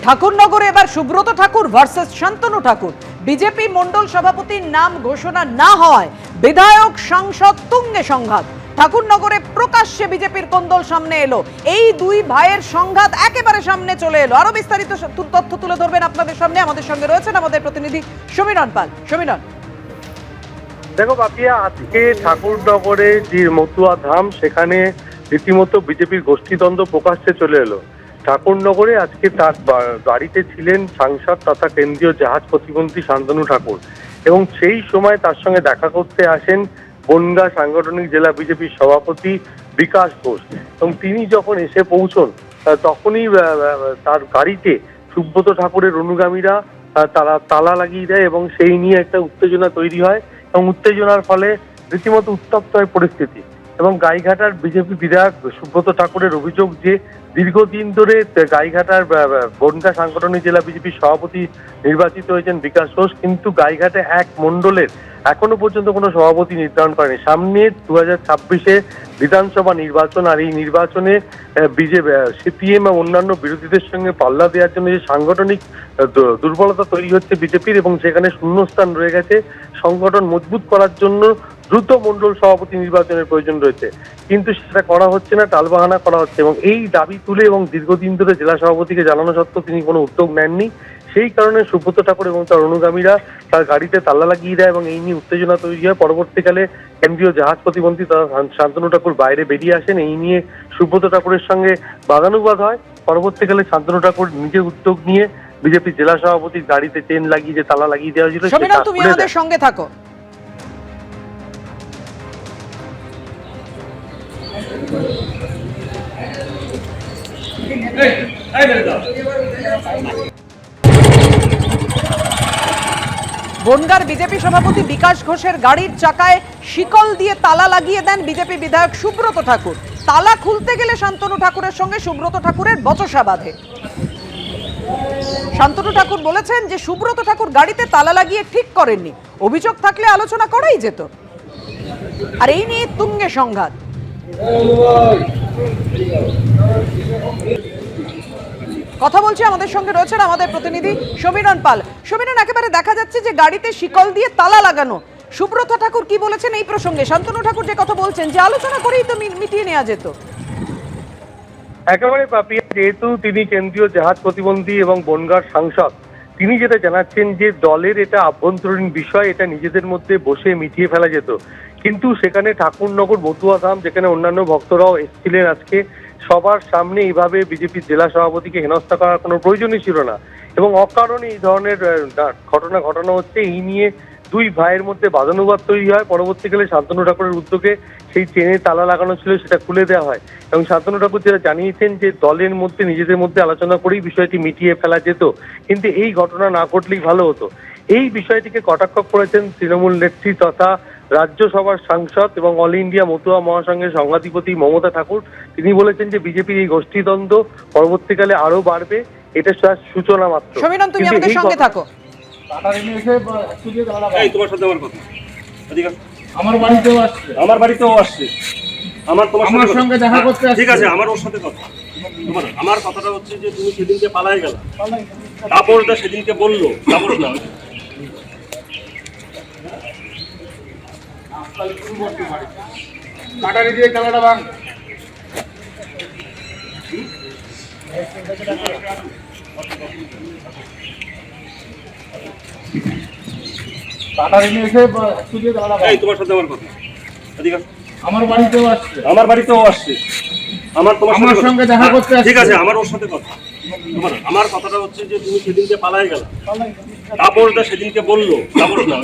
ঠাকুরনগরে এবার সুব্রত ঠাকুর versus Shantanu Thakur. BJP Mondal সভাপতির নাম ঘোষণা না হয় বিধায়ক সাংসদ তুঙ্গে সংঘাত। ঠাকুরনগরে প্রকাশ্যে বিজেপির কোন্দল সামনে এলো। এই দুই ভাইয়ের সংঘাত একেবারে সামনে চলে এলো। আরো বিস্তারিত তথ্য তুলে ধরবেন আপনাদের সামনে। আমাদের সঙ্গে রয়েছেন আমাদের প্রতিনিধি সমীরণ পাল। সমীরণ, দেখো বাপিয়া, আজকে ঠাকুরনগরে যে মতুয়া ধাম, সেখানে রীতিমতো বিজেপির গোষ্ঠীদ্বন্দ্ব প্রকাশ্যে চলে এলো। ঠাকুরনগরে আজকে তার গাড়িতে ছিলেন সাংসদ তথা কেন্দ্রীয় জাহাজ প্রতিমন্ত্রী শান্তনু ঠাকুর, এবং সেই সময় তার সঙ্গে দেখা করতে আসেন বনগাঁ সাংগঠনিক জেলা বিজেপির সভাপতি বিকাশ ঘোষ। এবং তিনি যখন এসে পৌঁছন তখনই তার গাড়িতে সুব্রত ঠাকুরের অনুগামীরা তারা তালা লাগিয়ে দেয়, এবং সেই নিয়ে একটা উত্তেজনা তৈরি হয়, এবং উত্তেজনার ফলে রীতিমতো উত্তপ্ত হয় পরিস্থিতি। এবং গাইঘাটার বিজেপি বিধায়ক সুব্রত ঠাকুরের অভিযোগ যে দীর্ঘদিন ধরে গাইঘাটার বনগাঁ সাংগঠনিক জেলা বিজেপির সভাপতি নির্বাচিত হয়েছেন বিকাশ ঘোষ, কিন্তু গাইঘাটে এক মণ্ডলের এখনো পর্যন্ত কোনো সভাপতি নির্ধারণ করেনি। সামনে 2026-এ বিধানসভা নির্বাচন, আর এই নির্বাচনে বিজেপি, সিপিএম এবং অন্যান্য বিরোধীদের সঙ্গে পাল্লা দেওয়ার জন্য যে সাংগঠনিক দুর্বলতা তৈরি হচ্ছে বিজেপির, এবং সেখানে শূন্যস্থান রয়ে গেছে, সংগঠন মজবুত করার জন্য দ্রুত মণ্ডল সভাপতি নির্বাচনের প্রয়োজন রয়েছে, কিন্তু সেটা করা হচ্ছে না, টালবাহানা করা হচ্ছে। এবং এই দাবি তুলে এবং দীর্ঘদিন ধরে জেলা সভাপতিকে জানানো সত্ত্বেও তিনি কোনো উদ্যোগ নেননি। সেই কারণে সুব্রত ঠাকুর এবং তার অনুগামীরা তার গাড়িতে তালা লাগিয়ে দেয়, এবং এই নিয়ে উত্তেজনা তৈরি হয়। পরবর্তীকালে কেন্দ্রীয় জাহাজ প্রতিমন্ত্রী তথা শান্তনু ঠাকুর বাইরে বেরিয়ে আসেন। এই নিয়ে সুব্রত ঠাকুরের সঙ্গে বাদানুবাদ হয়। পরবর্তীকালে শান্তনু ঠাকুর নিজে উদ্যোগ নিয়ে বিজেপি জেলা সভাপতির গাড়িতে চেন লাগিয়ে যে তালা লাগিয়ে দেওয়া হয়েছিল, তুমি আমাদের সঙ্গে থাকো। বনগাঁর বিজেপি সভাপতি বিকাশ ঘোষের গাড়ির চাকায় শিকল দিয়ে তালা লাগিয়ে দেন বিজেপি বিধায়ক সুব্রত ঠাকুর। তালা খুলতে গেলে শান্তনু ঠাকুরের সঙ্গে সুব্রত ঠাকুরের বচসা বাঁধে। শান্তনু ঠাকুর বলেছেন যে সুব্রত ঠাকুর গাড়িতে তালা লাগিয়ে ঠিক করেননি, অভিযোগ থাকলে আলোচনা করাই যেত। আর এই নিয়ে তুঙ্গে সংঘাত। কথা বলছি, আমাদের সঙ্গে রয়েছেন আমাদের প্রতিনিধি সমীরণ পাল। সমীরণ, একেবারে দেখা যাচ্ছে যে গাড়িতে শিকল দিয়ে তালা লাগানো। সুব্রত ঠাকুর কি বলেছেন এই প্রসঙ্গে? শান্তনু ঠাকুর যে কথা বলছেন যে আলোচনা করেই তো মিটিয়ে নেওয়া যেত। একেবারে পাপিয়া, যেহেতু তিনি কেন্দ্রীয় জাহাজ প্রতিমন্ত্রী এবং বনগাঁর সাংসদ, তিনি যেটা জানাচ্ছেন যে দলের এটা আভ্যন্তরীণ বিষয়, এটা নিজেদের মধ্যে বসে মিটিয়ে ফেলা যেত। কিন্তু সেখানে ঠাকুরনগর মতুয়া ধাম, যেখানে অন্যান্য ভক্তরাও এসেছিলেন আজকে, সবার সামনে এইভাবে বিজেপির জেলা সভাপতিকে হেনস্থা করার কোনো প্রয়োজনই ছিল না, এবং অকারণে এই ধরনের ঘটনা ঘটানো হচ্ছে। এই নিয়ে দুই ভাইয়ের মধ্যে বাদানুবাদ তৈরি হয়। পরবর্তীকালে শান্তনু ঠাকুরের উদ্যোগে সেই চেনে তালা লাগানো ছিল সেটা খুলে দেওয়া হয়, এবং শান্তনু ঠাকুর যেটা জানিয়েছেন যে দলের মধ্যে নিজেদের মধ্যে আলোচনা করেই বিষয়টি মিটিয়ে ফেলা যেত, কিন্তু এই ঘটনা না ঘটলেই ভালো হতো। এই বিষয়টিকে কটাক্ষ করেছেন তৃণমূল নেত্রী তথা রাজ্যসভার সাংসদ এবং অল ইন্ডিয়া মতুয়া মহাসংঘের সংঘাধিপতি মমতা ঠাকুর। তিনি বলেছেন যে বিজেপির এই গোষ্ঠীদ্বন্দ্ব পরবর্তীকালে আরো বাড়বে, এটা সূচনা মাত্র। সমীরণ, তুমি আমাদের সঙ্গে থাকো। তোমার সাথে আমার কথা, আমার বাড়িতেও আসছে, আমার সঙ্গে দেখা করতে আসছে। ঠিক আছে, আমার ওর সাথে কথা। আমার কথাটা হচ্ছে যে তুমি সেদিনকে পালাই গেল, তাপসদা সেদিনকে বললো, তাপস না কাটারি দিয়ে খেলাটা ভাঙ। তোমার সাথে আমার কথা, আমার বাড়িতেও আসছে, আমার সঙ্গে দেখা করতে আসছে। ঠিক আছে, আমার ওর সাথে কথা। আমার কথাটা হচ্ছে যে তুমি সেদিনকে পালাই গেল, তাপসদা সেদিনকে বললো, তাপস না।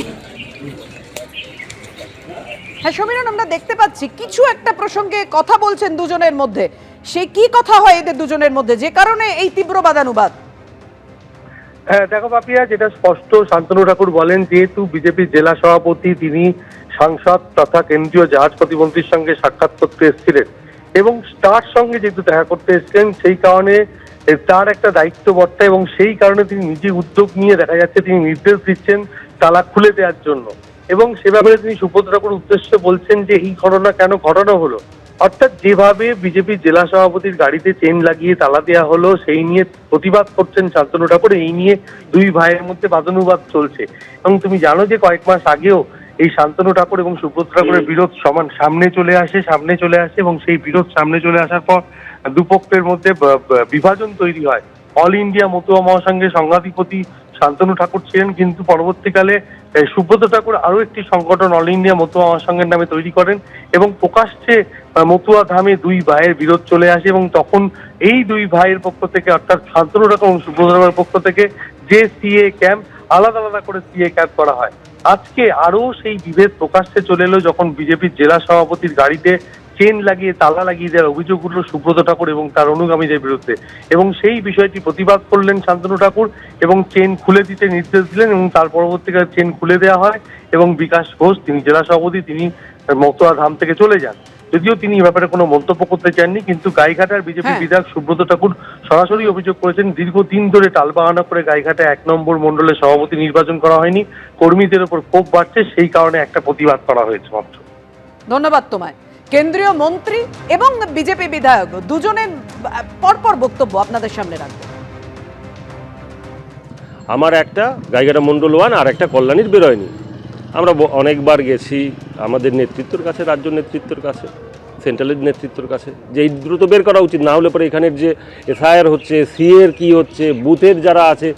হ্যাঁ সমীরণ, আমরা দেখতে পাচ্ছি কিছু একটা প্রসঙ্গে কথা বলছেন দুজনের মধ্যে। সে কি কথা হয় এদের দুজনের মধ্যে যে কারণে এই তীব্র বাদানুবাদ? হ্যাঁ দেখো পাপিয়া, যেটা স্পষ্ট, শান্তনু ঠাকুর বলেন যেহেতু বিজেপির জেলা সভাপতি, তিনি সাংসদ তথা কেন্দ্রীয় জাহাজ প্রতিমন্ত্রীর সঙ্গে সাক্ষাৎ করতে এসেছিলেন, এবং তার সঙ্গে যেহেতু দেখা করতে এসেছিলেন, সেই কারণে তার একটা দায়িত্ব বর্তায়, এবং সেই কারণে তিনি নিজে উদ্যোগ নিয়ে দেখা যাচ্ছে তিনি নির্দেশ দিচ্ছেন তালা খুলে দেওয়ার জন্য। এবং সে ব্যাপারে তিনি সুব্রত ঠাকুর উদ্দেশ্যে বলছেন যে এই ঘটনা কেন ঘটানো হলো। অর্থাৎ যেভাবে বিজেপি জেলা সভাপতির গাড়িতে চেন লাগিয়ে তালা দেওয়া হলো, সেই নিয়ে প্রতিবাদ করছেন শান্তনু ঠাকুর। এই নিয়ে দুই ভাইয়ের মধ্যে বাদানুবাদ চলছে এবং তুমি জানো যে কয়েক মাস আগেও এই শান্তনু ঠাকুর এবং সুব্রত ঠাকুরের বিরোধ সামনে চলে আসে এবং সেই বিরোধ সামনে চলে আসার পর দুপক্ষের মধ্যে বিভাজন তৈরি হয়। অল ইন্ডিয়া মতুয়া মহাসংঘের সংঘাধিপতি শান্তনু ঠাকুর ছিলেন, কিন্তু পরবর্তীকালে সুব্রত ঠাকুর আরো একটি সংগঠন অল ইন্ডিয়া মতুয়া মহাসংঘের নামে তৈরি করেন এবং প্রকাশ্যে মতুয়া ধামে দুই ভাইয়ের বিরোধ চলে আসে এবং তখন এই দুই ভাইয়ের পক্ষ থেকে, অর্থাৎ শান্তনু ঠাকুর এবং সুব্রত ঠাকুরের পক্ষ থেকে যে সিএ ক্যাম্প, আলাদা আলাদা করে সিএ ক্যাম্প করা হয়। আজকে আরো সেই বিভেদ প্রকাশ্যে চলে এলো যখন বিজেপির জেলা সভাপতির গাড়িতে চেন লাগিয়ে তালা লাগিয়ে দেওয়ার অভিযোগ উঠল সুব্রত ঠাকুর এবং তার অনুগামীদের বিরুদ্ধে, এবং সেই বিষয়টি প্রতিবাদ করলেন শান্তনু ঠাকুর এবং চেন খুলে দিতে নির্দেশ দিলেন এবং তার পরবর্তীকালে চেন খুলে দেওয়া হয় এবং বিকাশ ঘোষ, তিনি জেলা সভাপতি, তিনি মতুয়া ধাম থেকে চলে যান। যদিও তিনি এ ব্যাপারে কোনো মন্তব্য করতে চাননি, কিন্তু গাইঘাটার বিজেপি বিধায়ক সুব্রত ঠাকুর সরাসরি অভিযোগ করেছেন দীর্ঘদিন ধরে টালবাহানা করে গাইঘাটা 1 নম্বর মণ্ডলের সভাপতি নির্বাচন করা হয়নি, কর্মীদের উপর ক্ষোভ বাড়ছে, সেই কারণে একটা প্রতিবাদ করা হয়েছে মাত্র। ধন্যবাদ তোমায়। কেন্দ্রীয় মন্ত্রী এবং বিজেপি বিধায়ক দুজনের পরপর বক্তব্য আপনাদের সামনে রাখবো। আমার একটা গাইঘাটা মণ্ডল 1 আর একটা কল্যাণীর বেরোয়নি। আমরা অনেকবার গেছি আমাদের নেতৃত্বের কাছে, রাজ্য নেতৃত্বের কাছে, সেন্ট্রালের নেতৃত্বের কাছে, যে এই দ্রুত বের করা উচিত, না হলে পরে এখানের যে এসআইআর হচ্ছে, সিএর কি হচ্ছে, বুথের যারা আছে,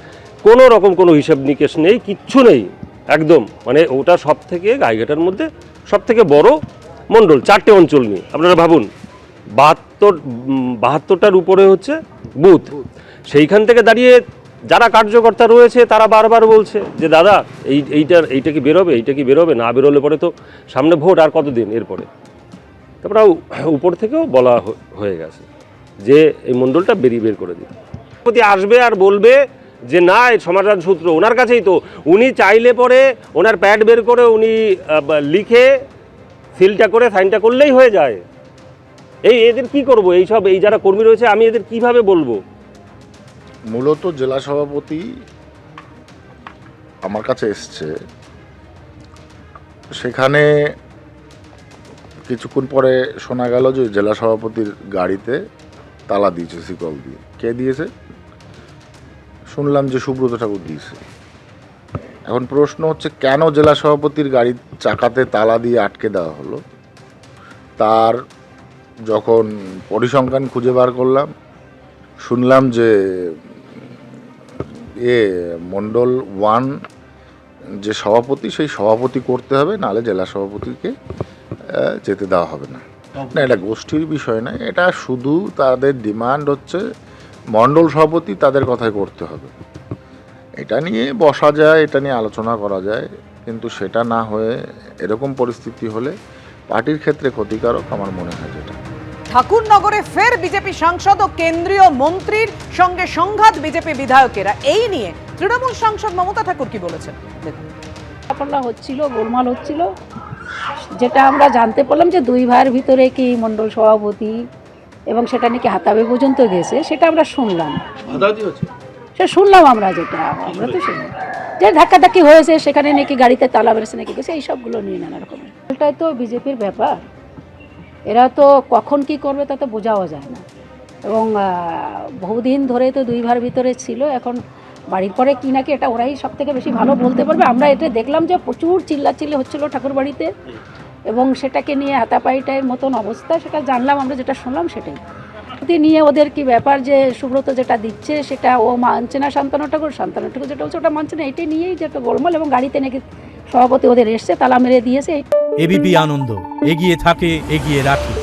কোনো রকম কোনো হিসাব নিকেশ নেই, কিচ্ছু নেই একদম। মানে ওটা সব থেকে গাইঘাটার মধ্যে সব থেকে বড় মণ্ডল, 4টে অঞ্চল নিয়ে আপনারা ভাবুন, 72টার উপরে হচ্ছে বুথ। সেইখান থেকে দাঁড়িয়ে যারা কার্যকর্তা রয়েছে তারা বারবার বলছে যে দাদা এইটা কি বেরোবে, না বেরোলে পরে তো সামনে ভোট আর কতদিন এরপরে। তারপরে উপর থেকেও বলা হয়ে গেছে যে এই মণ্ডলটা বের করে দিন। আসবে আর বলবে যে না, এই সমাধান সূত্র ওনার কাছেই, তো উনি চাইলে পরে ওনার প্যাড বের করে উনি লিখে সিলটা করে সাইনটা করলেই হয়ে যায়। এদের কি করব, এই যারা কর্মী রয়েছে আমি এদের কিভাবে বলবো? মূলত জেলা সভাপতি আমার কাছে এসছে, সেখানে কিছুক্ষণ পরে শোনা গেল যে জেলা সভাপতির গাড়িতে তালা দিয়েছে শিকল দিয়ে। কে দিয়েছে? শুনলাম যে সুব্রত ঠাকুর দিয়েছে। এখন প্রশ্ন হচ্ছে কেন জেলা সভাপতির গাড়ির চাকাতে তালা দিয়ে আটকে দেওয়া হলো। তার যখন পরিসংখ্যান খুঁজে বার করলাম, শুনলাম যে মণ্ডল 1 যে সভাপতি, সেই সভাপতি করতে হবে, নাহলে জেলা সভাপতিকে যেতে দেওয়া হবে না। না, এটা গোষ্ঠীর বিষয় না, এটা শুধু তাদের ডিমান্ড হচ্ছে মণ্ডল সভাপতি তাদের কথাই করতে হবে। এটা নিয়ে বসা যায়, এটা নিয়ে আলোচনা করা যায়, কিন্তু সেটা না হয়ে এরকম পরিস্থিতি হলে পার্টির ক্ষেত্রে ক্ষতিকারক আমার মনে হয়। যেটা ঠাকুরনগরে ফের বিজেপি সাংসদ ও কেন্দ্রীয় মন্ত্রীর সঙ্গে সংঘাত বিজেপি বিধায়কেরা, এই নিয়ে তৃণমূল সাংসদ মমতা ঠাকুর কি বলেছেন দেখুন। হচ্ছিল, গোলমাল হচ্ছিল, যেটা আমরা জানতে পারলাম যে দুই ভাইয়ের ভিতরে কি মণ্ডল সভাপতি, এবং সেটা নাকি হাতাবে পর্যন্ত গেছে, সেটা আমরা শুনলাম। সে শুনলাম আমরা তো শুনলাম যে ধাক্কাধাক্কি হয়েছে, সেখানে নাকি গাড়িতে তালা বেড়েছে নাকি গেছে, এইসবগুলো নিয়ে নানা রকমের। এটাই তো বিজেপির ব্যাপার, এরা তো কখন কি করবে তা তো বোঝাও যায় না। এবং বহুদিন ধরে তো দুই ভাইয়ের ভিতরে ছিল, এখন বাড়ির পরে কি নাকি এটা ওরাই সব থেকে বেশি ভালো বলতে পারবে। আমরা এটা দেখলাম যে প্রচুর চিল্লাচিল্লি হচ্ছিল ঠাকুর বাড়িতে, এবং সেটাকে নিয়ে হাতাপাইটার মতন অবস্থা, সেটা জানলাম আমরা, যেটা শুনলাম সেটাই। নিয়ে ওদের কি ব্যাপার যে সুব্রত যেটা দিচ্ছে সেটা ও মানছে না, শান্তনু ঠাকুর যেটা হচ্ছে ওটা মানছে না, এটাই নিয়েই যে একটা গোলমাল। এবং গাড়িতে নাকি সভাপতি ওদের এসছে, তালা মেরে দিয়েছে। এবিপি আনন্দ, এগিয়ে থাকে, এগিয়ে রাখে।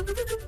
Thank you.